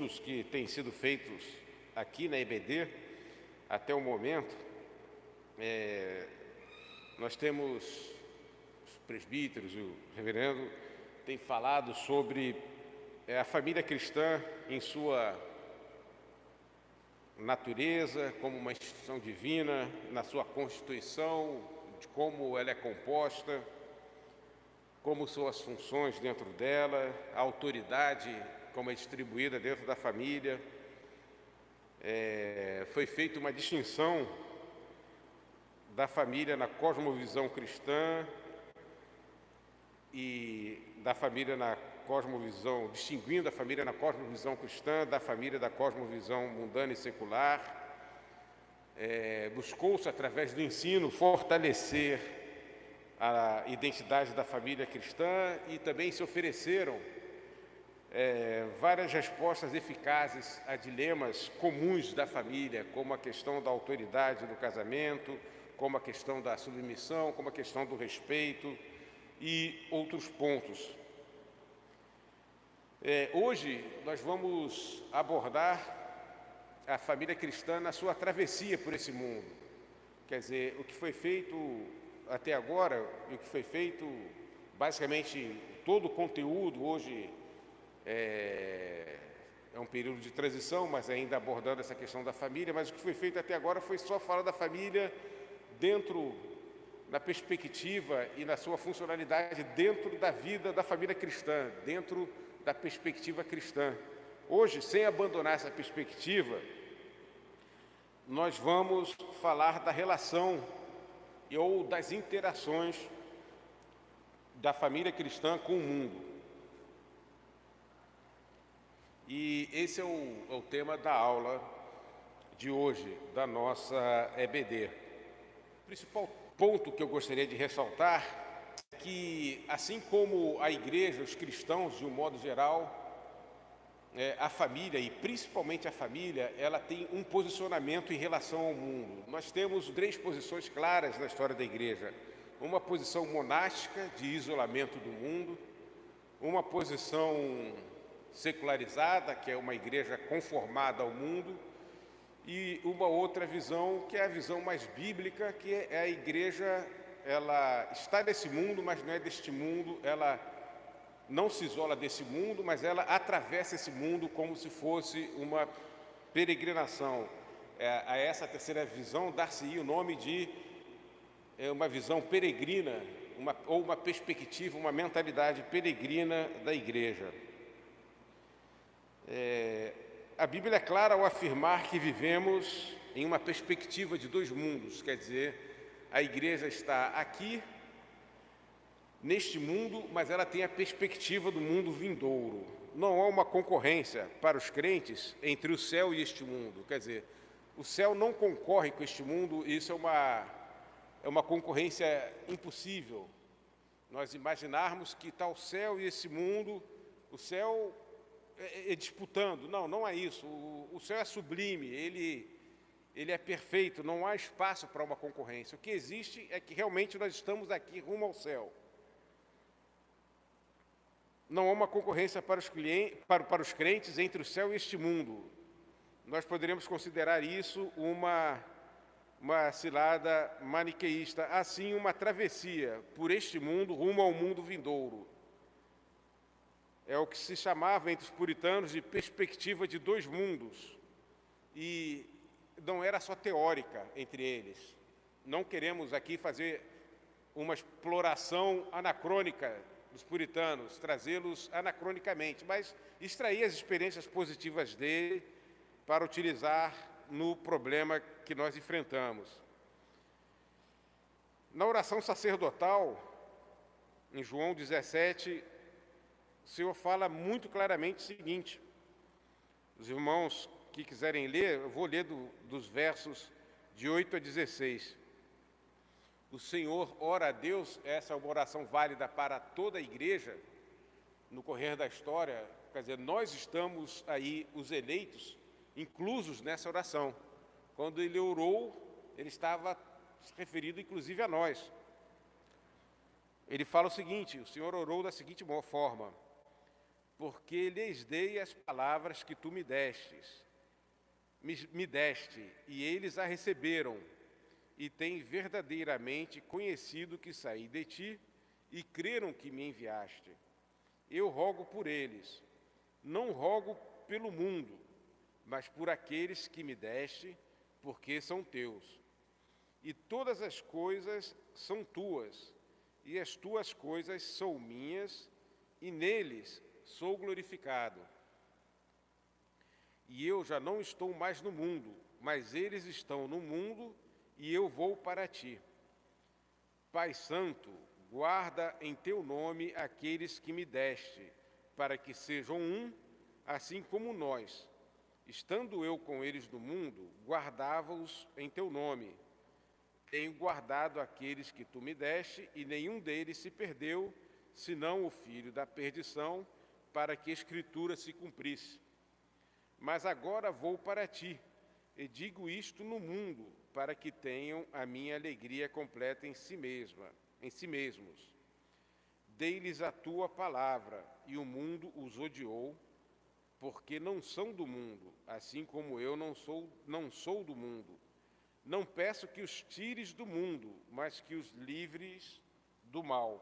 estudos que têm sido feitos aqui na EBD, até o momento, nós temos os presbíteros, o reverendo, tem falado sobre a família cristã em sua natureza, como uma instituição divina, na sua constituição, de como ela é composta, como são as funções dentro dela, a autoridade como é distribuída dentro da família. Foi feita uma distinção da família na cosmovisão cristã e da família na cosmovisão, distinguindo a família na cosmovisão cristã da família da cosmovisão mundana e secular. Buscou-se, através do ensino, fortalecer a identidade da família cristã e também se ofereceram várias respostas eficazes a dilemas comuns da família, como a questão da autoridade do casamento, como a questão da submissão, como a questão do respeito e outros pontos. Hoje nós vamos abordar a família cristã na sua travessia por esse mundo. Quer dizer, o que foi feito até agora, e o que foi feito, basicamente, todo o conteúdo hoje é um período de transição, mas ainda abordando essa questão da família, mas o que foi feito até agora foi só falar da família dentro, na perspectiva e na sua funcionalidade dentro da vida da família cristã, dentro da perspectiva cristã. Hoje, sem abandonar essa perspectiva, nós vamos falar da relação ou das interações da família cristã com o mundo. E esse é o tema da aula de hoje, da nossa EBD. O principal ponto que eu gostaria de ressaltar é que, assim como a igreja, os cristãos, de um modo geral, a família, e principalmente a família, ela tem um posicionamento em relação ao mundo. Nós temos 3 posições claras na história da igreja. Uma posição monástica, de isolamento do mundo, uma posição secularizada, que é uma igreja conformada ao mundo, e uma outra visão, que é a visão mais bíblica, que é a igreja, ela está nesse mundo, mas não é deste mundo, ela não se isola desse mundo, mas ela atravessa esse mundo como se fosse uma peregrinação. A essa terceira visão dar-se-ia o nome de uma visão peregrina, ou uma perspectiva, uma mentalidade peregrina da igreja. A Bíblia é clara ao afirmar que vivemos em uma perspectiva de 2 mundos, quer dizer, a igreja está aqui, neste mundo, mas ela tem a perspectiva do mundo vindouro. Não há uma concorrência para os crentes entre o céu e este mundo. Quer dizer, o céu não concorre com este mundo, e isso é uma concorrência impossível. Nós imaginarmos que está o céu e esse mundo, o céu disputando. Não é isso. O céu é sublime, ele é perfeito, não há espaço para uma concorrência. O que existe é que realmente nós estamos aqui rumo ao céu. Não há uma concorrência para os crentes entre o céu e este mundo. Nós poderíamos considerar isso uma cilada maniqueísta, assim uma travessia por este mundo rumo ao mundo vindouro. É o que se chamava entre os puritanos de perspectiva de 2 mundos. E não era só teórica entre eles. Não queremos aqui fazer uma exploração anacrônica dos puritanos, trazê-los anacronicamente, mas extrair as experiências positivas dele para utilizar no problema que nós enfrentamos. Na oração sacerdotal, em João 17, o Senhor fala muito claramente o seguinte. Os irmãos que quiserem ler, eu vou ler dos versos de 8 a 16. O Senhor ora a Deus, essa é uma oração válida para toda a igreja, no correr da história, quer dizer, nós estamos aí, os eleitos, inclusos nessa oração. Quando ele orou, ele estava se referindo inclusive a nós. Ele fala o seguinte, o Senhor orou da seguinte forma: porque lhes dei as palavras que tu me deste, e eles a receberam, e têm verdadeiramente conhecido que saí de ti, e creram que me enviaste. Eu rogo por eles, não rogo pelo mundo, mas por aqueles que me deste, porque são teus. E todas as coisas são tuas, e as tuas coisas são minhas, e neles sou glorificado. E eu já não estou mais no mundo, mas eles estão no mundo, e eu vou para ti. Pai Santo, guarda em teu nome aqueles que me deste, para que sejam um, assim como nós. Estando eu com eles no mundo, guardava-os em teu nome. Tenho guardado aqueles que tu me deste, e nenhum deles se perdeu, senão o filho da perdição, para que a Escritura se cumprisse. Mas agora vou para ti, e digo isto no mundo, para que tenham a minha alegria completa em si mesmos. Dei-lhes a tua palavra, e o mundo os odiou, porque não são do mundo, assim como eu não sou do mundo. Não peço que os tires do mundo, mas que os livres do mal.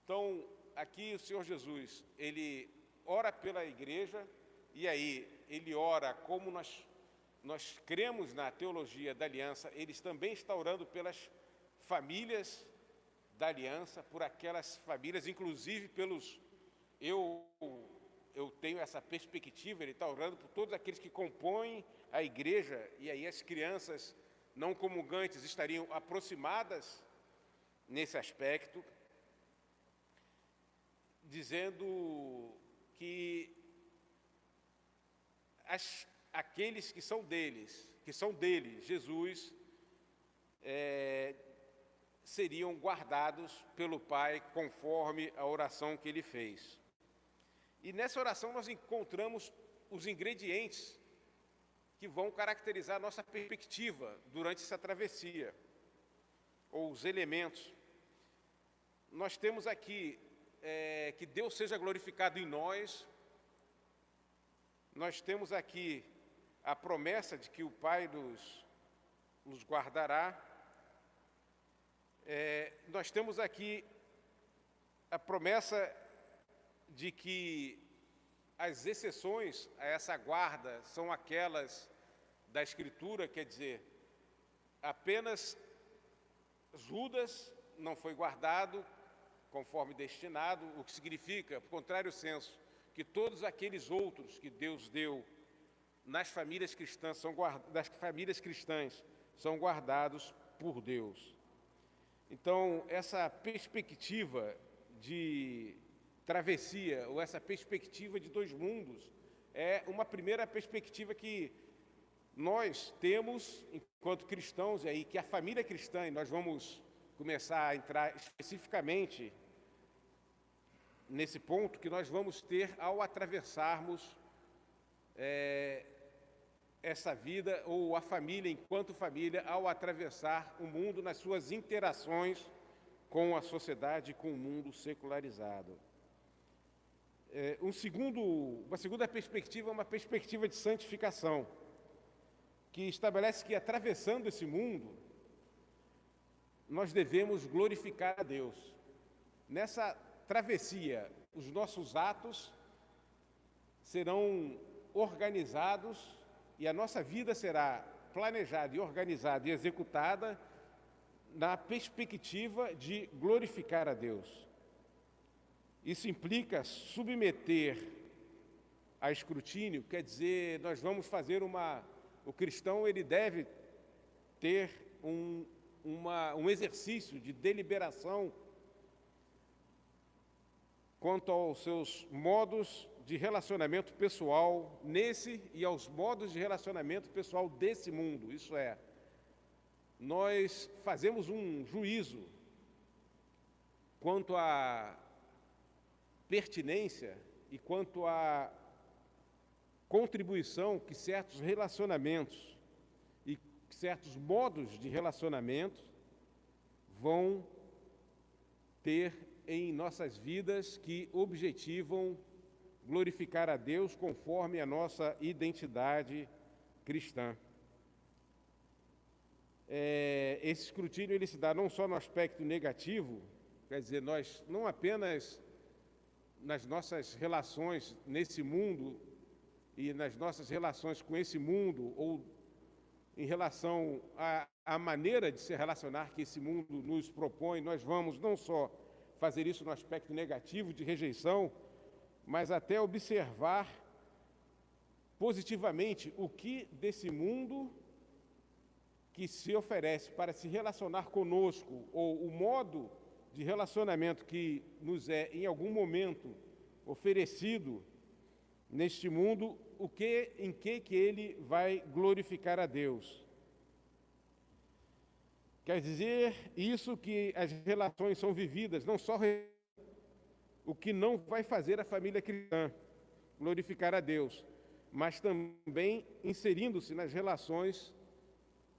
Então, aqui o Senhor Jesus, ele ora pela igreja, e aí ele ora como nós cremos na teologia da aliança, ele também está orando pelas famílias da aliança, por aquelas famílias, inclusive pelos... Eu tenho essa perspectiva, ele está orando por todos aqueles que compõem a igreja, e aí as crianças não comungantes estariam aproximadas nesse aspecto, dizendo que aqueles que são dele, Jesus, seriam guardados pelo Pai conforme a oração que ele fez. E nessa oração nós encontramos os ingredientes que vão caracterizar a nossa perspectiva durante essa travessia, ou os elementos. Nós temos aqui que Deus seja glorificado em nós. Nós temos aqui a promessa de que o Pai nos guardará. Nós temos aqui a promessa de que as exceções a essa guarda são aquelas da Escritura, quer dizer, apenas Judas não foi guardado conforme destinado, o que significa, por contrário senso, que todos aqueles outros que Deus deu nas famílias cristãs são guardados por Deus. Então, essa perspectiva de travessia, ou essa perspectiva de dois mundos, é uma primeira perspectiva que nós temos enquanto cristãos, e aí que a família cristã, e nós vamos começar a entrar especificamente nesse ponto, que nós vamos ter ao atravessarmos essa vida, ou a família enquanto família, ao atravessar o mundo nas suas interações com a sociedade, com o mundo secularizado. Uma segunda perspectiva é uma perspectiva de santificação, que estabelece que, atravessando esse mundo, nós devemos glorificar a Deus. Nessa travessia, os nossos atos serão organizados e a nossa vida será planejada e organizada e executada na perspectiva de glorificar a Deus. Isso implica submeter a escrutínio, quer dizer, nós vamos fazer o cristão, ele deve ter um exercício de deliberação quanto aos seus modos de relacionamento pessoal nesse e aos modos de relacionamento pessoal desse mundo. Isso é, nós fazemos um juízo quanto à pertinência e quanto à contribuição que certos relacionamentos e certos modos de relacionamento vão ter em nossas vidas que objetivam glorificar a Deus conforme a nossa identidade cristã. Esse escrutínio ele se dá não só no aspecto negativo, quer dizer, nós não apenas nas nossas relações nesse mundo e nas nossas relações com esse mundo, ou em relação à maneira de se relacionar que esse mundo nos propõe, nós vamos não só fazer isso no aspecto negativo de rejeição, mas até observar positivamente o que desse mundo que se oferece para se relacionar conosco, ou o modo de relacionamento que nos é, em algum momento, oferecido neste mundo, em que ele vai glorificar a Deus. Quer dizer isso que as relações são vividas, não só o que não vai fazer a família cristã glorificar a Deus, mas também inserindo-se nas relações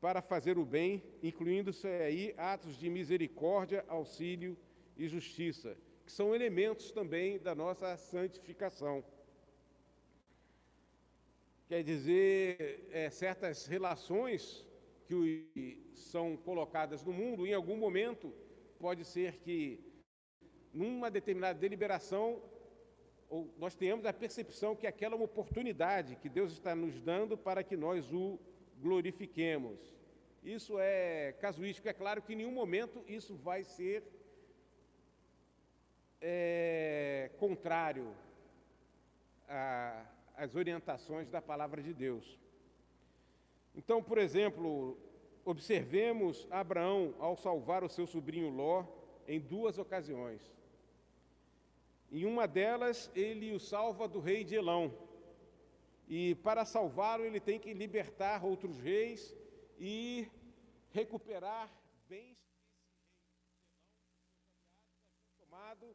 para fazer o bem, incluindo-se aí atos de misericórdia, auxílio e justiça, que são elementos também da nossa santificação. Quer dizer, certas relações que são colocadas no mundo, em algum momento, pode ser que, numa determinada deliberação, nós tenhamos a percepção que aquela é uma oportunidade que Deus está nos dando para que nós o glorifiquemos. Isso é casuístico. É claro que em nenhum momento isso vai ser contrário às orientações da palavra de Deus. Então, por exemplo, observemos Abraão ao salvar o seu sobrinho Ló em 2 ocasiões. Em uma delas, ele o salva do rei de Elão. E para salvá-lo, ele tem que libertar outros reis e recuperar bens tomado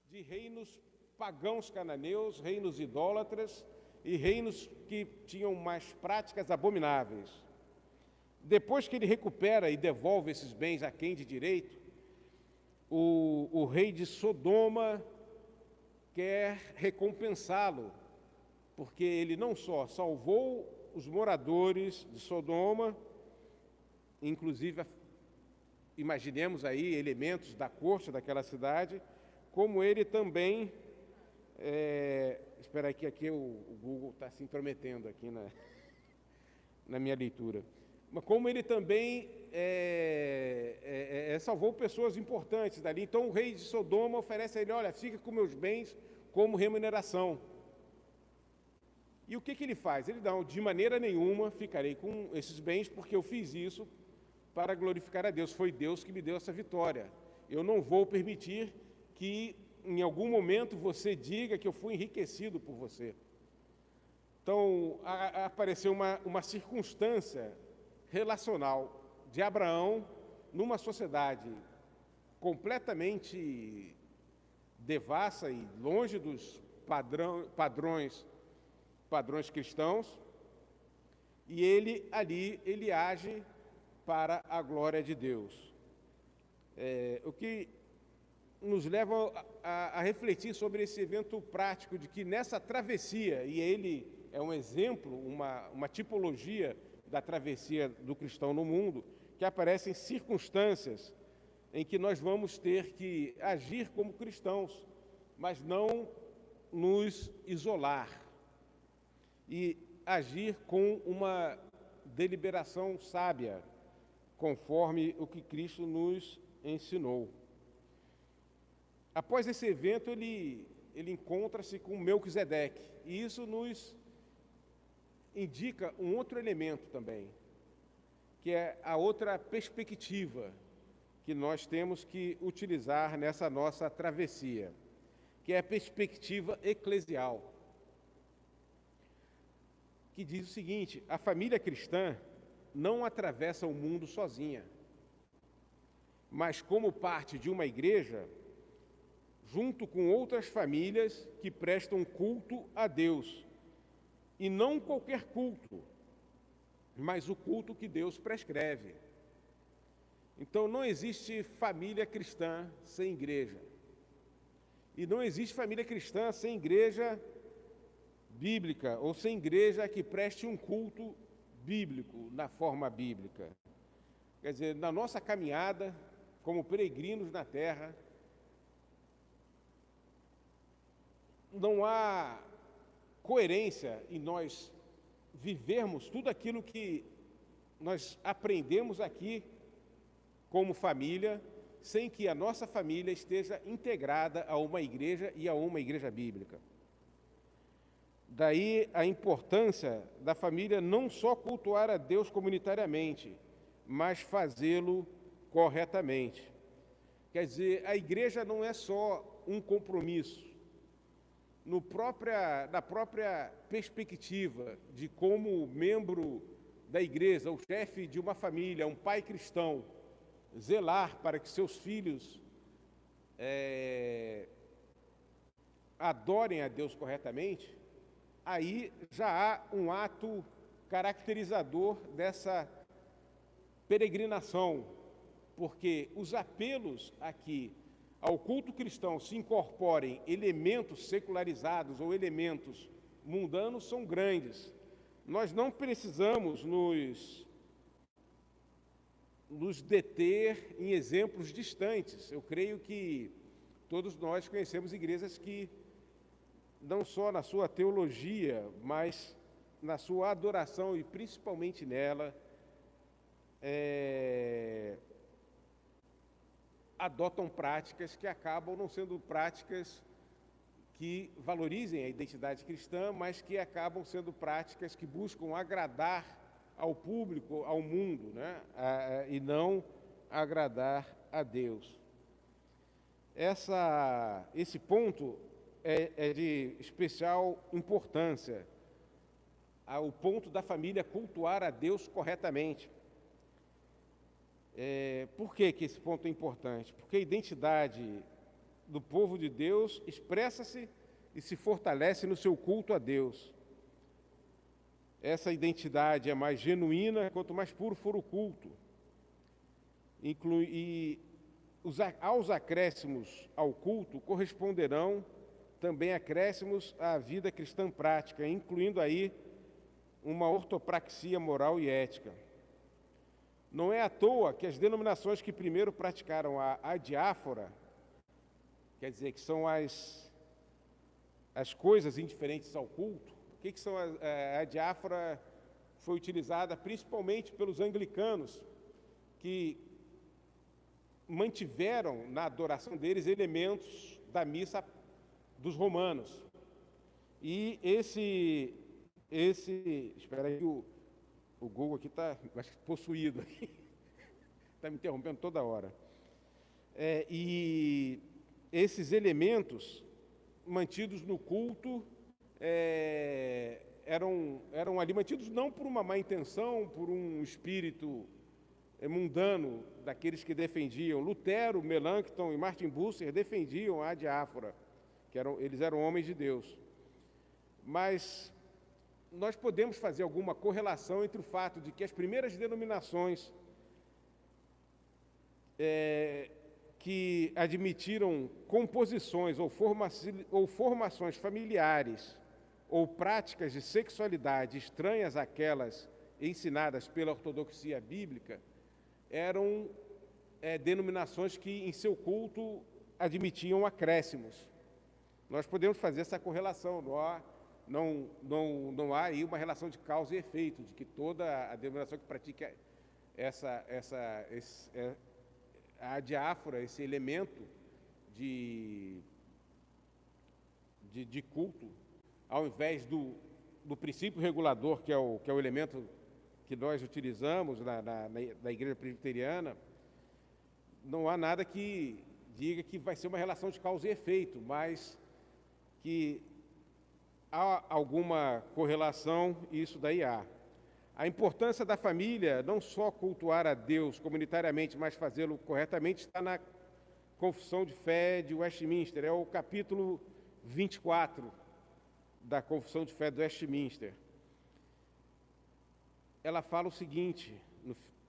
de reinos pagãos cananeus, reinos idólatras e reinos que tinham mais práticas abomináveis. Depois que ele recupera e devolve esses bens a quem de direito, o rei de Sodoma quer recompensá-lo, porque ele não só salvou os moradores de Sodoma, inclusive, imaginemos aí elementos da corte daquela cidade, como ele também, espera aí que aqui o Google está se intrometendo aqui na minha leitura, mas como ele também salvou pessoas importantes dali. Então o rei de Sodoma oferece a ele, olha, fica com meus bens como remuneração. E o que ele faz? Ele não, de maneira nenhuma ficarei com esses bens, porque eu fiz isso para glorificar a Deus. Foi Deus que me deu essa vitória. Eu não vou permitir que em algum momento você diga que eu fui enriquecido por você. Então, apareceu uma circunstância relacional de Abraão numa sociedade completamente devassa e longe dos padrões cristãos, e ele age para a glória de Deus. O que nos leva a refletir sobre esse evento prático de que nessa travessia, e ele é um exemplo, uma tipologia da travessia do cristão no mundo, que aparecem circunstâncias em que nós vamos ter que agir como cristãos, mas não nos isolar e agir com uma deliberação sábia, conforme o que Cristo nos ensinou. Após esse evento, ele encontra-se com Melquisedeque, e isso nos indica um outro elemento também, que é a outra perspectiva que nós temos que utilizar nessa nossa travessia, que é a perspectiva eclesial, que diz o seguinte: a família cristã não atravessa o mundo sozinha, mas como parte de uma igreja, junto com outras famílias que prestam culto a Deus. E não qualquer culto, mas o culto que Deus prescreve. Então não existe família cristã sem igreja. E não existe família cristã sem igreja bíblica ou sem igreja que preste um culto bíblico, na forma bíblica. Quer dizer, na nossa caminhada, como peregrinos na terra, não há coerência em nós vivermos tudo aquilo que nós aprendemos aqui como família, sem que a nossa família esteja integrada a uma igreja e a uma igreja bíblica. Daí a importância da família não só cultuar a Deus comunitariamente, mas fazê-lo corretamente. Quer dizer, a igreja não é só um compromisso. Na própria perspectiva de como membro da igreja, o chefe de uma família, um pai cristão, zelar para que seus filhos adorem a Deus corretamente, aí já há um ato caracterizador dessa peregrinação, porque os apelos aqui ao culto cristão se incorporem elementos secularizados ou elementos mundanos são grandes. Nós não precisamos nos deter em exemplos distantes. Eu creio que todos nós conhecemos igrejas que, não só na sua teologia, mas na sua adoração e principalmente nela, adotam práticas que acabam não sendo práticas que valorizem a identidade cristã, mas que acabam sendo práticas que buscam agradar ao público, ao mundo, né? E não agradar a Deus. Esse ponto é de especial importância, o ponto da família cultuar a Deus corretamente. Por que esse ponto é importante? Porque a identidade do povo de Deus expressa-se e se fortalece no seu culto a Deus. Essa identidade é mais genuína quanto mais puro for o culto. Aos acréscimos ao culto corresponderão também acréscimos à vida cristã prática, incluindo aí uma ortopraxia moral e ética. Não é à toa que as denominações que primeiro praticaram a adiáfora, quer dizer, que são as coisas indiferentes ao culto. O que são a diáfora? Foi utilizada principalmente pelos anglicanos, que mantiveram na adoração deles elementos da missa dos romanos. E espera aí, o Google aqui está possuído, está me interrompendo toda hora. E esses elementos mantidos no culto eram ali mantidos não por uma má intenção, por um espírito mundano daqueles que defendiam. Lutero, Melanchthon e Martin Bucer defendiam a diáfora, eles eram homens de Deus. Mas nós podemos fazer alguma correlação entre o fato de que as primeiras denominações que admitiram composições ou formações familiares ou práticas de sexualidade estranhas àquelas ensinadas pela ortodoxia bíblica eram denominações que em seu culto admitiam acréscimos. Nós podemos fazer essa correlação, não há aí uma relação de causa e efeito, de que toda a denominação que pratica a diáfora, esse elemento de culto, ao invés do princípio regulador, que é o elemento que nós utilizamos na igreja presbiteriana, não há nada que diga que vai ser uma relação de causa e efeito, mas que há alguma correlação, e isso daí há. A importância da família, não só cultuar a Deus comunitariamente, mas fazê-lo corretamente, está na Confissão de Fé de Westminster, é o capítulo 24 da Confissão de Fé de Westminster. Ela fala o seguinte,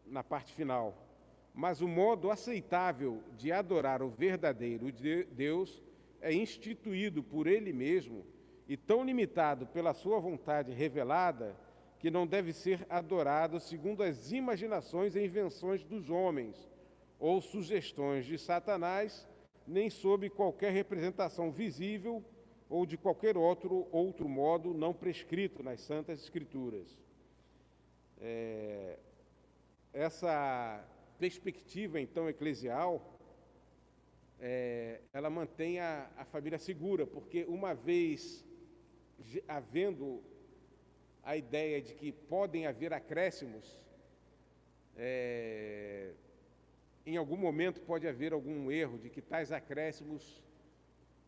na parte final: mas o modo aceitável de adorar o verdadeiro Deus é instituído por Ele mesmo e tão limitado pela sua vontade revelada que não deve ser adorado segundo as imaginações e invenções dos homens ou sugestões de Satanás, nem sob qualquer representação visível ou de qualquer outro modo não prescrito nas Santas Escrituras. Essa perspectiva, então, eclesial, ela mantém a família segura, porque uma vez havendo a ideia de que podem haver acréscimos, em algum momento pode haver algum erro de que tais acréscimos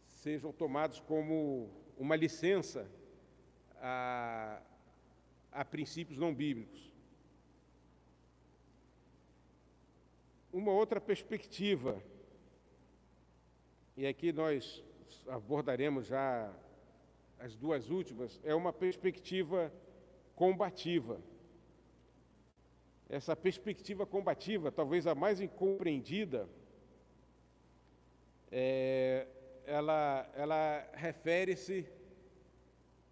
sejam tomados como uma licença a princípios não bíblicos. Uma outra perspectiva, e aqui nós abordaremos já as duas últimas, é uma perspectiva combativa. Essa perspectiva combativa, talvez a mais incompreendida, ela refere-se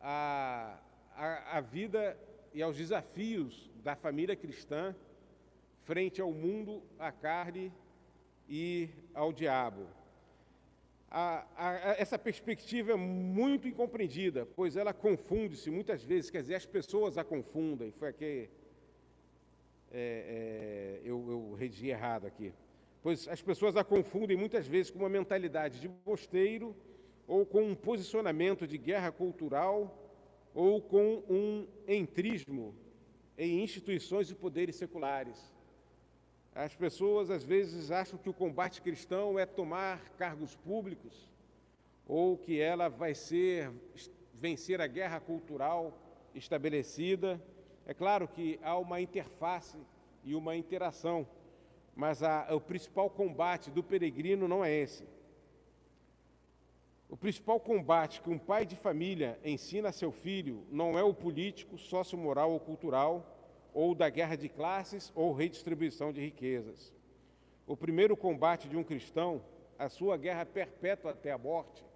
à vida e aos desafios da família cristã frente ao mundo, à carne e ao diabo. Essa perspectiva é muito incompreendida, pois ela confunde-se muitas vezes, quer dizer, as pessoas a confundem. Foi aqui, eu redigi errado aqui. Pois as pessoas a confundem muitas vezes com uma mentalidade de bosteiro, ou com um posicionamento de guerra cultural, ou com um entrismo em instituições e poderes seculares. As pessoas, às vezes, acham que o combate cristão é tomar cargos públicos, ou que ela vai vencer a guerra cultural estabelecida. É claro que há uma interface e uma interação, mas o principal combate do peregrino não é esse. O principal combate que um pai de família ensina a seu filho não é o político, sociomoral ou cultural, ou da guerra de classes ou redistribuição de riquezas. O primeiro combate de um cristão, a sua guerra perpétua até a morte,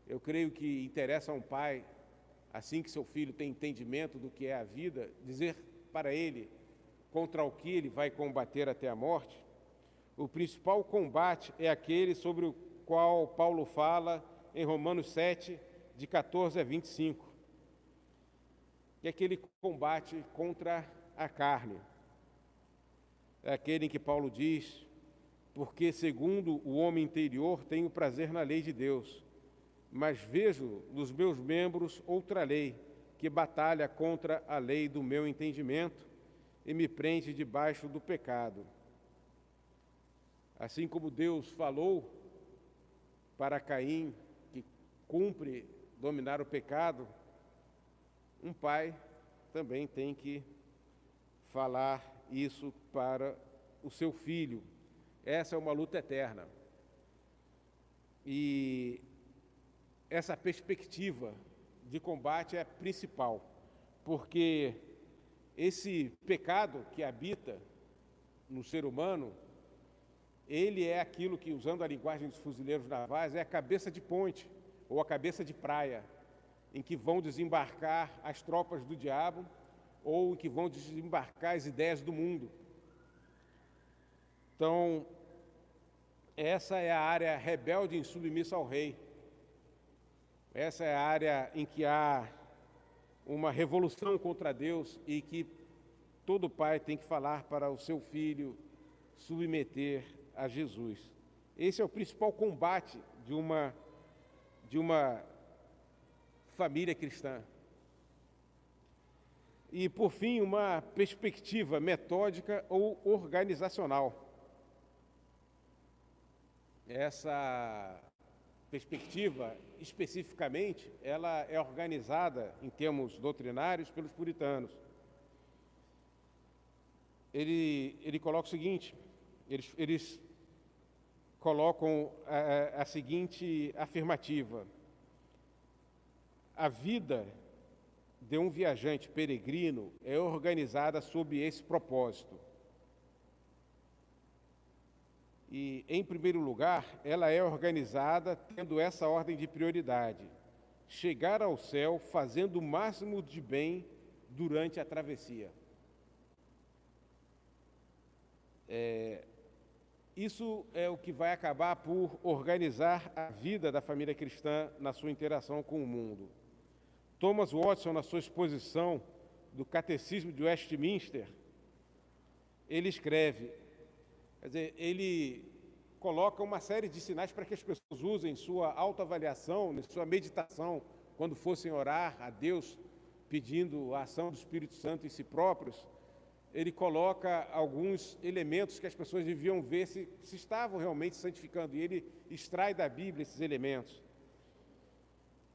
eu creio que interessa a um pai, assim que seu filho tem entendimento do que é a vida, dizer para ele contra o que ele vai combater até a morte. O principal combate é aquele sobre o qual Paulo fala em Romanos 7, de 14 a 25. Que é aquele combate contra a carne. É aquele em que Paulo diz: porque segundo o homem interior tenho prazer na lei de Deus, mas vejo nos meus membros outra lei, que batalha contra a lei do meu entendimento e me prende debaixo do pecado. Assim como Deus falou para Caim, que cumpre dominar o pecado, um pai também tem que falar isso para o seu filho. Essa é uma luta eterna. E essa perspectiva de combate é principal, porque esse pecado que habita no ser humano, ele é aquilo que, usando a linguagem dos fuzileiros navais, é a cabeça de ponte ou a cabeça de praia, em que vão desembarcar as tropas do diabo ou em que vão desembarcar as ideias do mundo. Então, essa é a área rebelde e insubmissa ao rei. Essa é a área em que há uma revolução contra Deus e que todo pai tem que falar para o seu filho submeter a Jesus. Esse é o principal combate de uma família cristã. E, por fim, uma perspectiva metódica ou organizacional. Essa perspectiva, especificamente, ela é organizada, em termos doutrinários, pelos puritanos. Ele coloca o seguinte, eles colocam a seguinte afirmativa: a vida de um viajante peregrino é organizada sob esse propósito. E, em primeiro lugar, ela é organizada tendo essa ordem de prioridade: chegar ao céu fazendo o máximo de bem durante a travessia. Isso é o que vai acabar por organizar a vida da família cristã na sua interação com o mundo. Thomas Watson, na sua exposição do Catecismo de Westminster, ele escreve, quer dizer, ele coloca uma série de sinais para que as pessoas usem sua autoavaliação, sua meditação, quando fossem orar a Deus, pedindo a ação do Espírito Santo em si próprios. Ele coloca alguns elementos que as pessoas deviam ver se estavam realmente santificando, e ele extrai da Bíblia esses elementos.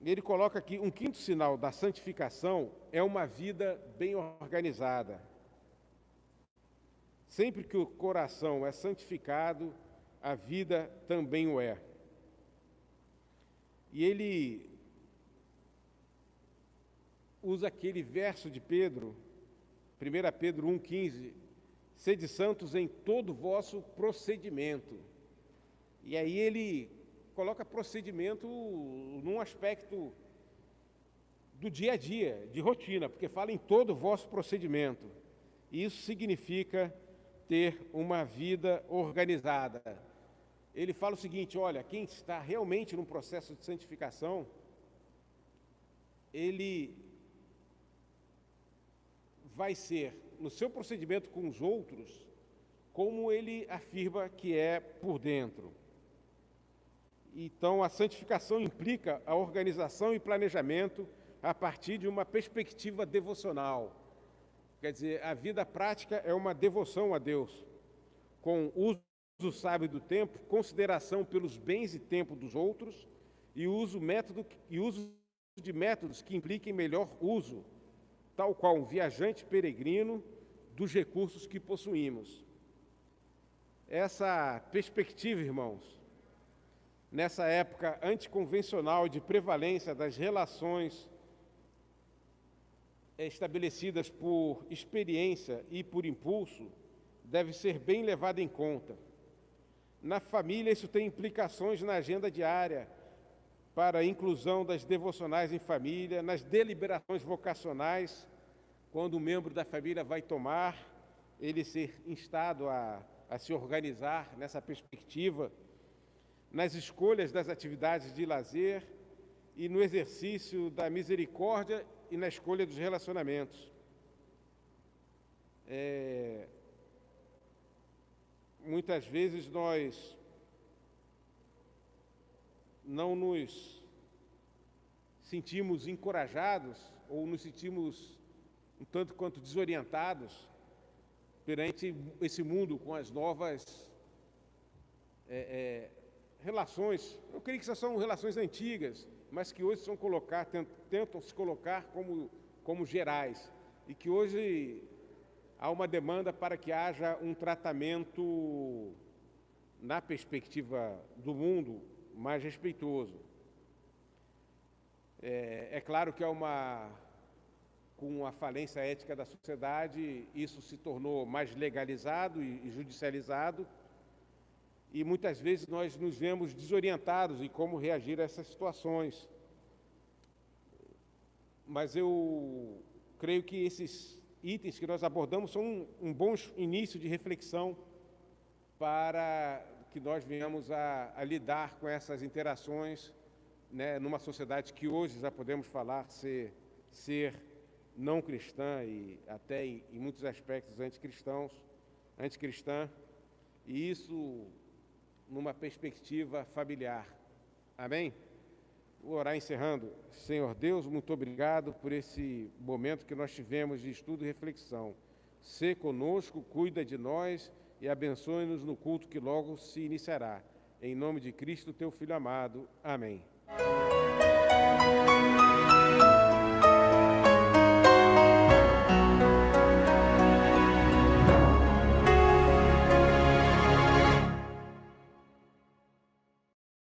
Ele coloca aqui um quinto sinal da santificação é uma vida bem organizada. Sempre que o coração é santificado, a vida também o é. E ele usa aquele verso de Pedro, 1 Pedro 1,15, sede santos em todo o vosso procedimento. E aí ele coloca procedimento num aspecto do dia a dia, de rotina, porque fala em todo o vosso procedimento. E isso significa ter uma vida organizada. Ele fala o seguinte, olha, quem está realmente num processo de santificação, ele vai ser, no seu procedimento com os outros, como ele afirma que é por dentro. Então, a santificação implica a organização e planejamento a partir de uma perspectiva devocional. Quer dizer, a vida prática é uma devoção a Deus, com uso sábio do tempo, consideração pelos bens e tempo dos outros e uso de métodos que impliquem melhor uso, tal qual um viajante peregrino dos recursos que possuímos. Essa perspectiva, irmãos, nessa época anticonvencional de prevalência das relações estabelecidas por experiência e por impulso, deve ser bem levada em conta. Na família, isso tem implicações na agenda diária, para a inclusão das devocionais em família, nas deliberações vocacionais, quando o membro da família vai tomar, ele ser instado a se organizar nessa perspectiva, nas escolhas das atividades de lazer e no exercício da misericórdia e na escolha dos relacionamentos. Muitas vezes nós não nos sentimos encorajados ou nos sentimos um tanto quanto desorientados perante esse mundo com as novas relações. Eu creio que essas são relações antigas, mas que hoje tentam se colocar como gerais, e que hoje há uma demanda para que haja um tratamento, na perspectiva do mundo, mais respeitoso. É claro que com a falência ética da sociedade, isso se tornou mais legalizado e judicializado, e muitas vezes nós nos vemos desorientados em como reagir a essas situações. Mas eu creio que esses itens que nós abordamos são um bom início de reflexão para que nós venhamos a lidar com essas interações, né, numa sociedade que hoje já podemos falar ser não cristã e até em muitos aspectos anticristã, e isso numa perspectiva familiar. Amém? Vou orar encerrando. Senhor Deus, muito obrigado por esse momento que nós tivemos de estudo e reflexão. Sê conosco, cuida de nós e abençoe-nos no culto que logo se iniciará. Em nome de Cristo, teu Filho amado. Amém.